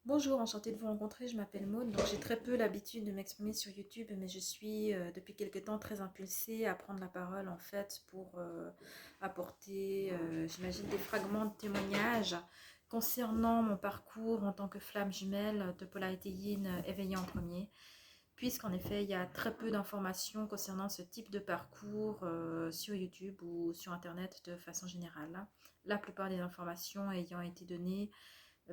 Bonjour, enchantée de vous rencontrer, je m'appelle Maud. Donc j'ai très peu l'habitude de m'exprimer sur YouTube, mais je suis depuis quelque temps très impulsée à prendre la parole en fait pour apporter, j'imagine, des fragments de témoignages concernant mon parcours en tant que flamme jumelle de polarité yin éveillée en premier, puisqu'en effet il y a très peu d'informations concernant ce type de parcours sur YouTube ou sur Internet de façon générale. La plupart des informations ayant été données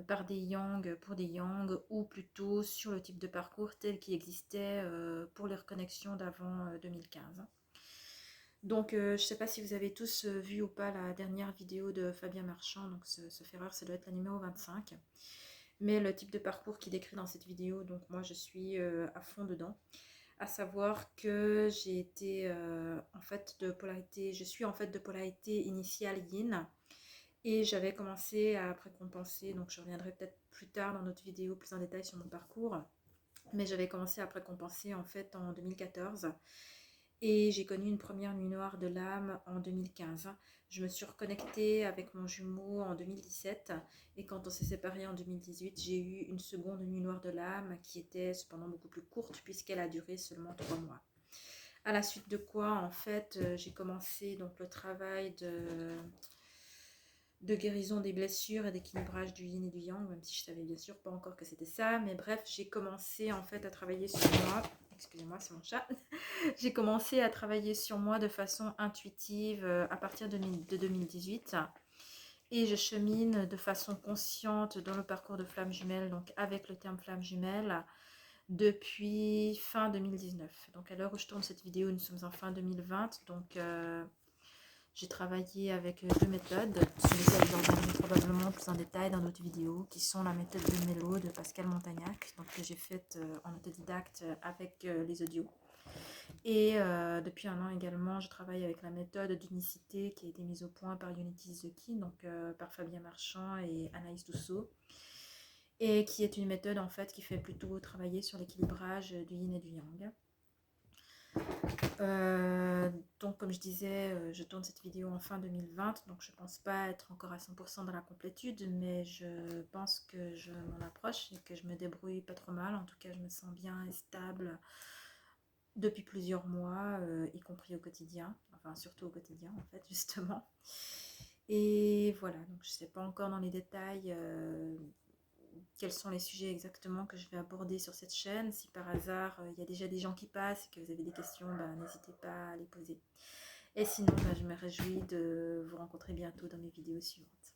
par des yang pour des yang ou plutôt sur le type de parcours tel qu'il existait pour les reconnexions d'avant 2015. Donc je ne sais pas si vous avez tous vu ou pas la dernière vidéo de Fabien Marchand, donc ce erreur, ça doit être la numéro 25. Mais le type de parcours qu'il décrit dans cette vidéo, donc moi je suis à fond dedans. À savoir que j'ai été en fait de polarité, je suis en fait de polarité initiale yin. Et j'avais commencé à précompenser, donc je reviendrai peut-être plus tard dans notre vidéo plus en détail sur mon parcours, mais j'avais commencé à précompenser en fait en 2014 et j'ai connu une première nuit noire de l'âme en 2015. Je me suis reconnectée avec mon jumeau en 2017 et quand on s'est séparés en 2018, j'ai eu une seconde nuit noire de l'âme qui était cependant beaucoup plus courte puisqu'elle a duré seulement 3 mois. À la suite de quoi, en fait, j'ai commencé donc le travail de guérison des blessures et d'équilibrage du yin et du yang, même si je savais bien sûr pas encore que c'était ça, mais bref, j'ai commencé en fait à travailler sur moi, excusez-moi c'est mon chat, j'ai commencé à travailler sur moi de façon intuitive à partir de 2018 et je chemine de façon consciente dans le parcours de flamme jumelle, donc avec le terme flamme jumelle, depuis fin 2019. Donc à l'heure où je tourne cette vidéo, nous sommes en fin 2020, donc j'ai travaillé avec deux méthodes sur lesquelles je reviendrai probablement plus en détail dans d'autres vidéos, qui sont la méthode de Mélo de Pascal Montagnac, donc que j'ai faite en autodidacte avec les audios. Et depuis un an également, je travaille avec la méthode d'unicité qui a été mise au point par Unity Zuki, donc par Fabien Marchand et Anaïs Dousseau, et qui est une méthode en fait qui fait plutôt travailler sur l'équilibrage du yin et du yang. Donc comme je disais, je tourne cette vidéo en fin 2020, donc je pense pas être encore à 100% dans la complétude, mais je pense que je m'en approche et que je me débrouille pas trop mal. En tout cas, je me sens bien et stable depuis plusieurs mois, y compris au quotidien, enfin surtout au quotidien en fait, justement. Et voilà, donc je sais pas encore dans les détails quels sont les sujets exactement que je vais aborder sur cette chaîne. Si par hasard il y a déjà des gens qui passent et que vous avez des questions, n'hésitez pas à les poser. Et sinon, je me réjouis de vous rencontrer bientôt dans mes vidéos suivantes.